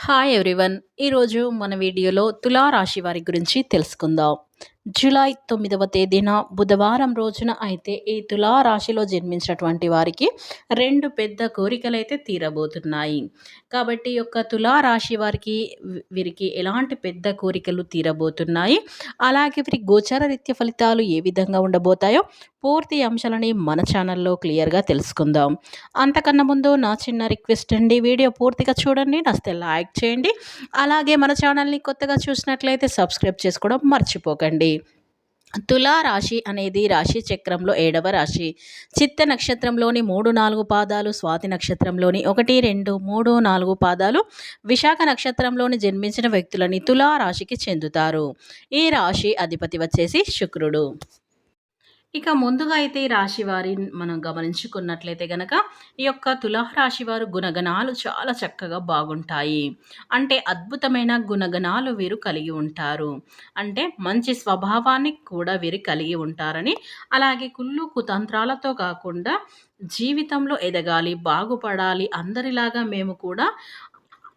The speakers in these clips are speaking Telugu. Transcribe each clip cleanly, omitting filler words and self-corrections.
Hi everyone. ఈరోజు మన వీడియోలో తులా రాశి వారి గురించి తెలుసుకుందాం. జూలై 9వ తేదీన బుధవారం రోజున అయితే ఈ తులా రాశిలో జన్మించినటువంటి వారికి రెండు పెద్ద కోరికలైతే తీరబోతున్నాయి. కాబట్టి ఈ యొక్క తులా రాశి వారికి వీరికి ఎలాంటి పెద్ద కోరికలు తీరబోతున్నాయి, అలాగే వీరి గోచర రీత్య ఫలితాలు ఏ విధంగా ఉండబోతాయో పూర్తి అంశాలని మన ఛానల్లో క్లియర్గా తెలుసుకుందాం. అంతకన్నా ముందు నా చిన్న రిక్వెస్ట్ అండి, వీడియో పూర్తిగా చూడండి, నచ్చితే లైక్ చేయండి, అలాగే మన ఛానల్ని కొత్తగా చూసినట్లయితే సబ్స్క్రైబ్ చేసుకోవడం మర్చిపోకండి. తులా రాశి అనేది రాశి చక్రంలో 7వ రాశి. చిత్త నక్షత్రంలోని 3, 4 పాదాలు, స్వాతి నక్షత్రంలోని 1, 2, 3, 4 పాదాలు, విశాఖ నక్షత్రంలోని జన్మించిన వ్యక్తులని తులా రాశికి చెందుతారు. ఈ రాశి అధిపతి వచ్చేసి శుక్రుడు. ఇక ముందుగా అయితే ఈ రాశి వారిని మనం గమనించుకున్నట్లయితే గనక ఈ యొక్క తులారాశి వారు గుణగణాలు చాలా చక్కగా బాగుంటాయి. అంటే అద్భుతమైన గుణగణాలు వీరు కలిగి ఉంటారు. అంటే మంచి స్వభావాన్ని కూడా వీరు కలిగి ఉంటారని, అలాగే కుళ్ళు కుతంత్రాలతో కాకుండా జీవితంలో ఎదగాలి, బాగుపడాలి, అందరిలాగా మేము కూడా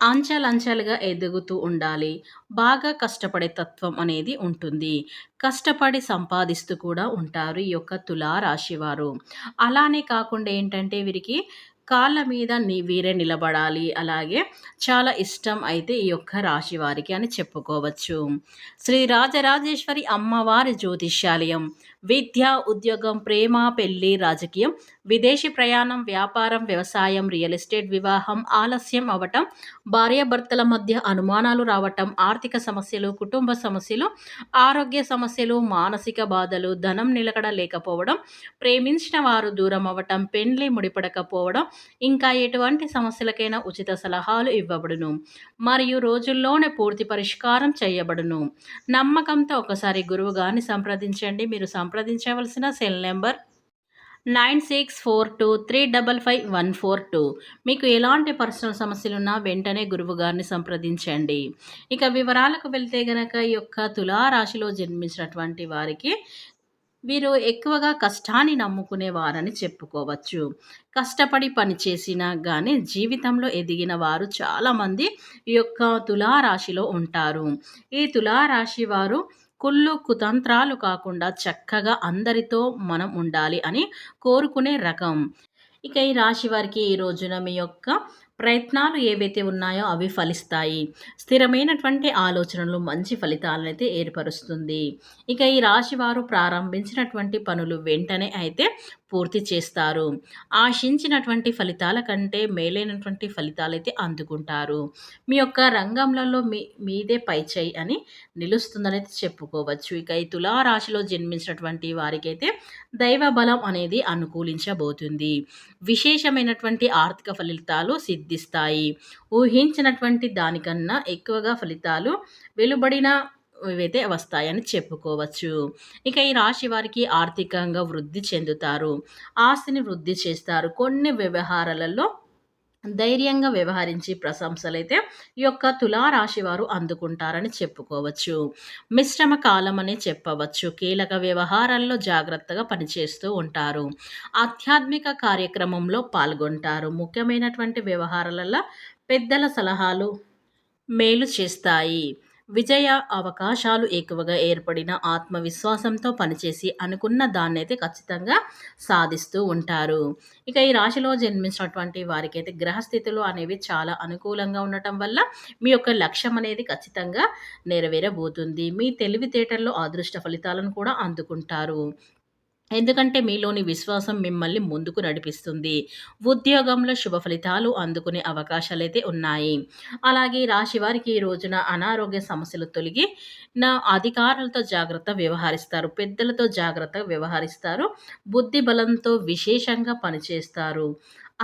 అంచెలంచెలుగా ఎదుగుతూ ఉండాలి. బాగా కష్టపడే తత్వం అనేది ఉంటుంది. కష్టపడి సంపాదిస్తూ కూడా ఉంటారు ఈ యొక్క తులా రాశివారు. అలానే కాకుండా ఏంటంటే వీరికి కాళ్ళ మీద వీరే నిలబడాలి. అలాగే చాలా ఇష్టం అయితే ఈ యొక్క రాశి వారికి అని చెప్పుకోవచ్చు. శ్రీ రాజరాజేశ్వరి అమ్మవారి జ్యోతిష్యాలయం విద్య, ఉద్యోగం, ప్రేమ, పెళ్లి, రాజకీయం, విదేశీ ప్రయాణం, వ్యాపారం, వ్యవసాయం, రియల్ ఎస్టేట్, వివాహం ఆలస్యం అవ్వటం, భార్యాభర్తల మధ్య అనుమానాలు రావటం, ఆర్థిక సమస్యలు, కుటుంబ సమస్యలు, ఆరోగ్య సమస్యలు, మానసిక బాధలు, ధనం నిలకడ లేకపోవడం, ప్రేమించిన వారు దూరం అవ్వటం, పెండ్లి ముడిపడకపోవడం, ఇంకా ఎటువంటి సమస్యలకైనా ఉచిత సలహాలు ఇవ్వబడును మరియు రోజుల్లోనే పూర్తి పరిష్కారం చేయబడును. నమ్మకంతో ఒకసారి గురువు గారిని సంప్రదించండి. మీరు సంప్రదించవలసిన సెల్ నెంబర్ 9642355142. మీకు ఎలాంటి పర్సనల్ సమస్యలున్నా వెంటనే గురువు గారిని సంప్రదించండి. ఇక వివరాలకు వెళ్తే గనక ఈ యొక్క తులారాశిలో జన్మించినటువంటి వారికి వీరు ఎక్కువగా కష్టాన్ని నమ్ముకునేవారని చెప్పుకోవచ్చు. కష్టపడి పని చేసినా కానీ జీవితంలో ఎదిగిన వారు చాలామంది ఈ యొక్క తులారాశిలో ఉంటారు. ఈ తులారాశి వారు కుళ్ళు కుతంత్రాలు కాకుండా చక్కగా అందరితో మనం ఉండాలి అని కోరుకునే రకం. ఇక ఈ రాశి వారికి ఈ రోజున మీ యొక్క ప్రయత్నాలు ఏవైతే ఉన్నాయో అవి ఫలిస్తాయి. స్థిరమైనటువంటి ఆలోచనలు మంచి ఫలితాలనైతే ఏర్పరుస్తుంది. ఇక ఈ రాశి వారు ప్రారంభించినటువంటి పనులు వెంటనే అయితే పూర్తి చేస్తారు. ఆశించినటువంటి ఫలితాల కంటే మేలైనటువంటి ఫలితాలైతే అందుకుంటారు. మీ యొక్క రంగంలలో మీదే పైచేయి అని నిలుస్తుందనైతే చెప్పుకోవచ్చు. ఇక ఈ తులారాశిలో జన్మించినటువంటి వారికైతే దైవ బలం అనేది అనుకూలించబోతుంది. విశేషమైనటువంటి ఆర్థిక ఫలితాలు సిద్ధిస్తాయి. ఊహించినటువంటి దానికన్నా ఎక్కువగా ఫలితాలు వెలువడిన ఇవైతే వస్తాయని చెప్పుకోవచ్చు. ఇక ఈ రాశి వారికి ఆర్థికంగా వృద్ధి చెందుతారు. ఆస్తిని వృద్ధి చేస్తారు. కొన్ని వ్యవహారాలలో ధైర్యంగా వ్యవహరించి ప్రశంసలైతే ఈ యొక్క తులారాశి వారు అందుకుంటారని చెప్పుకోవచ్చు. మిశ్రమ కాలం అని చెప్పవచ్చు. కీలక వ్యవహారాల్లో జాగ్రత్తగా పనిచేస్తూ ఉంటారు. ఆధ్యాత్మిక కార్యక్రమంలో పాల్గొంటారు. ముఖ్యమైనటువంటి వ్యవహారాలలో పెద్దల సలహాలు మేలు చేస్తాయి. విజయ అవకాశాలు ఎక్కువగా ఏర్పడిన ఆత్మవిశ్వాసంతో పనిచేసి అనుకున్న దాన్నైతే ఖచ్చితంగా సాధిస్తూ ఉంటారు. ఇక ఈ రాశిలో జన్మించినటువంటి వారికైతే గ్రహస్థితులు అనేవి చాలా అనుకూలంగా ఉండటం వల్ల మీ యొక్క లక్ష్యం అనేది ఖచ్చితంగా నెరవేరబోతుంది. మీ తెలివితేటల్లో అదృష్ట ఫలితాలను కూడా అందుకుంటారు. ఎందుకంటే మీలోని విశ్వాసం మిమ్మల్ని ముందుకు నడిపిస్తుంది. ఉద్యోగంలో శుభ ఫలితాలు అందుకునే అవకాశాలైతే ఉన్నాయి. అలాగే రాశి వారికి ఈ రోజున అనారోగ్య సమస్యలు తొలగి అధికారులతో జాగ్రత్త వ్యవహరిస్తారు. పెద్దలతో జాగ్రత్తగా వ్యవహరిస్తారు. బుద్ధి బలంతో విశేషంగా పనిచేస్తారు.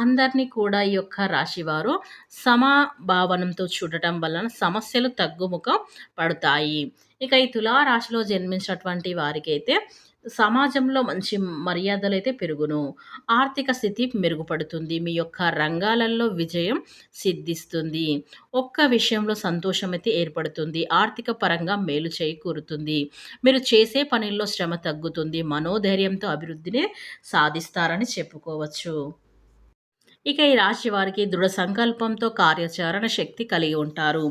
అందరినీ కూడా ఈ యొక్క రాశివారు సమభావనంతో చూడటం వలన సమస్యలు తగ్గుముఖం పడతాయి. ఇక ఈ తులారాశిలో జన్మించినటువంటి వారికైతే సమాజంలో మంచి మర్యాదలైతే పెరుగును. ఆర్థిక స్థితి మెరుగుపడుతుంది. మీ యొక్క రంగాలలో విజయం సిద్ధిస్తుంది. ఒక్క విషయంలో సంతోషమైతే ఏర్పడుతుంది. ఆర్థిక పరంగా మేలు చేకూరుతుంది. మీరు చేసే పనుల్లో శ్రమ తగ్గుతుంది. మనోధైర్యంతో అభివృద్ధిని సాధిస్తారని చెప్పుకోవచ్చు. ఇక ఈ రాశి వారికి దృఢ సంకల్పంతో కార్యాచరణ శక్తి కలిగి ఉంటారు.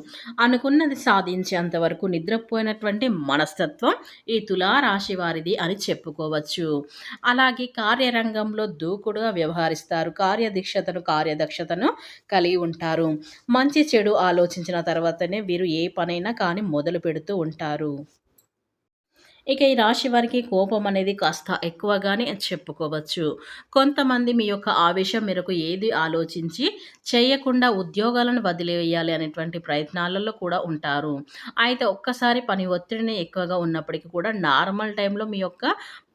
అనుకున్నది సాధించేంత వరకు నిద్రపోయినటువంటి మనస్తత్వం ఈ తులా రాశి వారిది అని చెప్పుకోవచ్చు. అలాగే కార్యరంగంలో దూకుడుగా వ్యవహరిస్తారు. కార్యదక్షతను కలిగి ఉంటారు. మంచి చెడు ఆలోచించిన తర్వాతనే వీరు ఏ పనైనా కానీ మొదలు పెడుతూ ఉంటారు. ఇక ఈ రాశి వారికి కోపం అనేది కాస్త ఎక్కువగానే చెప్పుకోవచ్చు. కొంతమంది మీ యొక్క ఆవేశం మేరకు ఏది ఆలోచించి చేయకుండా ఉద్యోగాలను వదిలివేయాలి అనేటువంటి ప్రయత్నాలలో కూడా ఉంటారు. అయితే ఒక్కసారి పని ఒత్తిడిని ఎక్కువగా ఉన్నప్పటికీ కూడా నార్మల్ టైంలో మీ యొక్క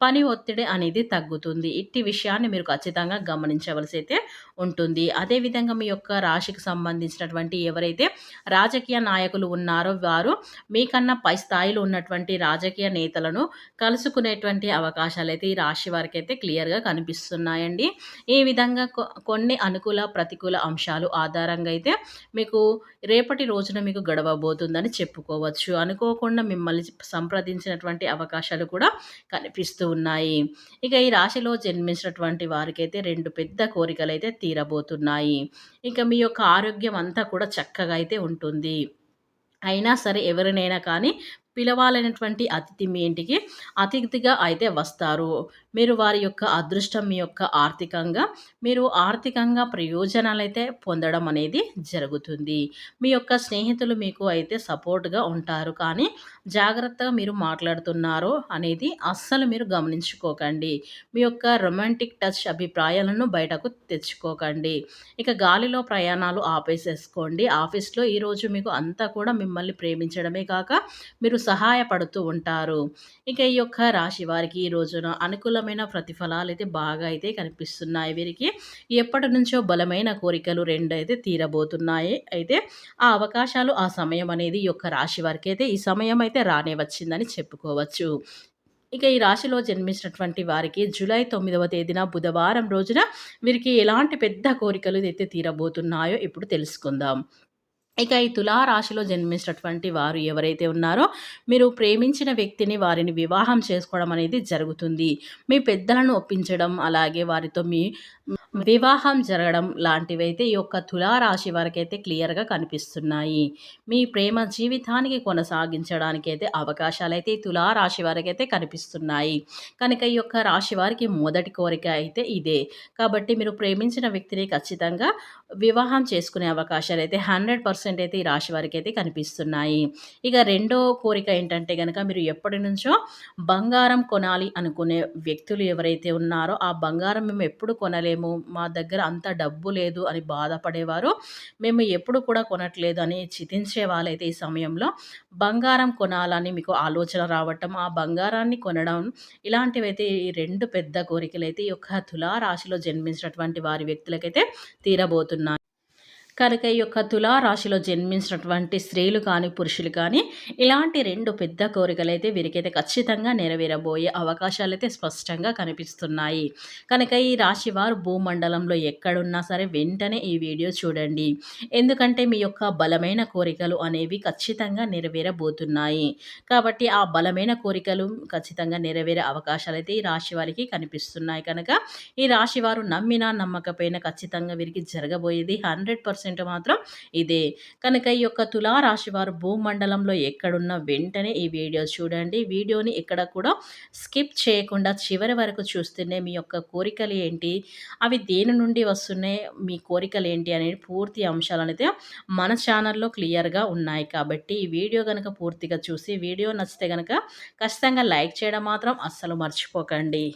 పని ఒత్తిడి అనేది తగ్గుతుంది. ఇట్టి విషయాన్ని మీరు ఖచ్చితంగా గమనించవలసి అయితే ఉంటుంది. అదేవిధంగా మీ యొక్క రాశికి సంబంధించినటువంటి ఎవరైతే రాజకీయ నాయకులు ఉన్నారో వారు మీకన్నా పై స్థాయిలో ఉన్నటువంటి రాజకీయ నేతలను కలుసుకునేటువంటి అవకాశాలైతే ఈ రాశి వారికైతే క్లియర్‌గా కనిపిస్తున్నాయండి. ఈ విధంగా కొన్ని అనుకూల, ప్రతికూల అంశాలు ఆధారంగా అయితే మీకు రేపటి రోజున మీకు గడవబోతుందని చెప్పుకోవచ్చు. అనుకోకుండా మిమ్మల్ని సంప్రదించినటువంటి అవకాశాలు కూడా కనిపిస్తూ ఉన్నాయి. ఇక ఈ రాశిలో జన్మించినటువంటి వారికైతే 2 పెద్ద కోరికలైతే తీరబోతున్నాయి. ఇక మీ యొక్క ఆరోగ్యం అంతా కూడా చక్కగా అయితే ఉంటుంది. అయినా సరే ఎవరినైనా కానీ పిలవాలైనటువంటి అతిథి మీ ఇంటికి అతిథిగా అయితే వస్తారు. మీరు వారి యొక్క అదృష్టం మీ యొక్క ఆర్థికంగా ప్రయోజనాలైతే పొందడం అనేది జరుగుతుంది. మీ యొక్క స్నేహితులు మీకు అయితే సపోర్ట్‌గా ఉంటారు. కానీ జాగ్రత్తగా మీరు మాట్లాడుతున్నారో అనేది అస్సలు మీరు గమనించుకోకండి. మీ యొక్క రొమాంటిక్ టచ్ అభిప్రాయాలను బయటకు తెచ్చుకోకండి. ఇక గాలిలో ప్రయాణాలు ఆపేసేసుకోండి. ఆఫీస్‌లో ఈరోజు మీకు అంతా కూడా మిమ్మల్ని ప్రేమించడమే కాక మీరు సహాయపడుతూ ఉంటారు. ఇక ఈ యొక్క రాశి వారికి ఈ రోజున అనుకూలమైన ప్రతిఫలాలైతే బాగా అయితే కనిపిస్తున్నాయి. వీరికి ఎప్పటినుంచో బలమైన కోరికలు 2 అయితే తీరబోతున్నాయి. అయితే ఆ అవకాశాలు, ఆ సమయం అనేది ఈ యొక్క రాశి వారికైతే ఈ సమయం అయితే రానే వచ్చిందని చెప్పుకోవచ్చు. ఇక ఈ రాశిలో జన్మించినటువంటి వారికి జూలై 9వ తేదీన బుధవారం రోజున వీరికి ఎలాంటి పెద్ద కోరికలు అయితే తీరబోతున్నాయో ఇప్పుడు తెలుసుకుందాం. ఇక ఈ తులా రాశిలో జన్మించినటువంటి వారు ఎవరైతే ఉన్నారో మీరు ప్రేమించిన వ్యక్తిని వారిని వివాహం చేసుకోవడం అనేది జరుగుతుంది. మీ పెద్దలను ఒప్పించడం అలాగే వారితో మీ వివాహం జరగడం లాంటివైతే ఈ యొక్క తులా రాశి వారికైతే క్లియర్‌గా కనిపిస్తున్నాయి. మీ ప్రేమ జీవితానికి కొనసాగించడానికైతే అవకాశాలైతే ఈ తులా రాశి వారికైతే కనిపిస్తున్నాయి. కనుక ఈ యొక్క రాశి వారికి మొదటి కోరిక అయితే ఇదే. కాబట్టి మీరు ప్రేమించిన వ్యక్తిని ఖచ్చితంగా వివాహం చేసుకునే అవకాశాలైతే 100% అయితే ఈ రాశి వారికైతే కనిపిస్తున్నాయి. ఇక రెండో కోరిక ఏంటంటే గనక మీరు ఎప్పటినుంచో బంగారం కొనాలి అనుకునే వ్యక్తులు ఎవరైతే ఉన్నారో ఆ బంగారం మేము ఎప్పుడు కొనలేము. మా దగ్గర అంత డబ్బు లేదు అని బాధపడేవారు, మేము ఎప్పుడు కూడా కొనట్లేదు అని చింతించే వాళ్ళైతే ఈ సమయంలో బంగారం కొనాలని మీకు ఆలోచన రావటం, ఆ బంగారాన్ని కొనడం ఇలాంటివైతే ఈ 2 పెద్ద కోరికలైతే ఈ యొక్క తులా రాశిలో జన్మించినటువంటి వారి వ్యక్తులకైతే తీరబోతున్నాయి. కనుక ఈ యొక్క తులా రాశిలో జన్మించినటువంటి స్త్రీలు కానీ, పురుషులు కానీ ఇలాంటి 2 పెద్ద కోరికలైతే వీరికైతే ఖచ్చితంగా నెరవేరబోయే అవకాశాలైతే స్పష్టంగా కనిపిస్తున్నాయి. కనుక ఈ రాశి వారు భూమండలంలో ఎక్కడున్నా సరే వెంటనే ఈ వీడియో చూడండి. ఎందుకంటే మీ యొక్క బలమైన కోరికలు అనేవి ఖచ్చితంగా నెరవేరబోతున్నాయి. కాబట్టి ఆ బలమైన కోరికలు ఖచ్చితంగా నెరవేరే అవకాశాలైతే ఈ రాశి వారికి కనిపిస్తున్నాయి. కనుక ఈ రాశి వారు నమ్మినా నమ్మకపోయినా ఖచ్చితంగా వీరికి జరగబోయేది 100% మాత్రం ఇదే. కనుక ఈ యొక్క తులా రాశి వారు భూమండలంలో ఎక్కడున్నా వెంటనే ఈ వీడియో చూడండి. వీడియోని ఎక్కడ కూడా స్కిప్ చేయకుండా చివరి వరకు చూస్తేనే మీ యొక్క కోరికలు ఏంటి, అవి దేని నుండి వస్తున్నాయి, మీ కోరికలు ఏంటి అనేది పూర్తి అంశాలనైతే మన ఛానల్లో క్లియర్‌గా ఉన్నాయి. కాబట్టి ఈ వీడియో గనక పూర్తిగా చూసి వీడియో నచ్చితే గనక ఖచ్చితంగా లైక్ చేయడం మాత్రం అస్సలు మర్చిపోకండి.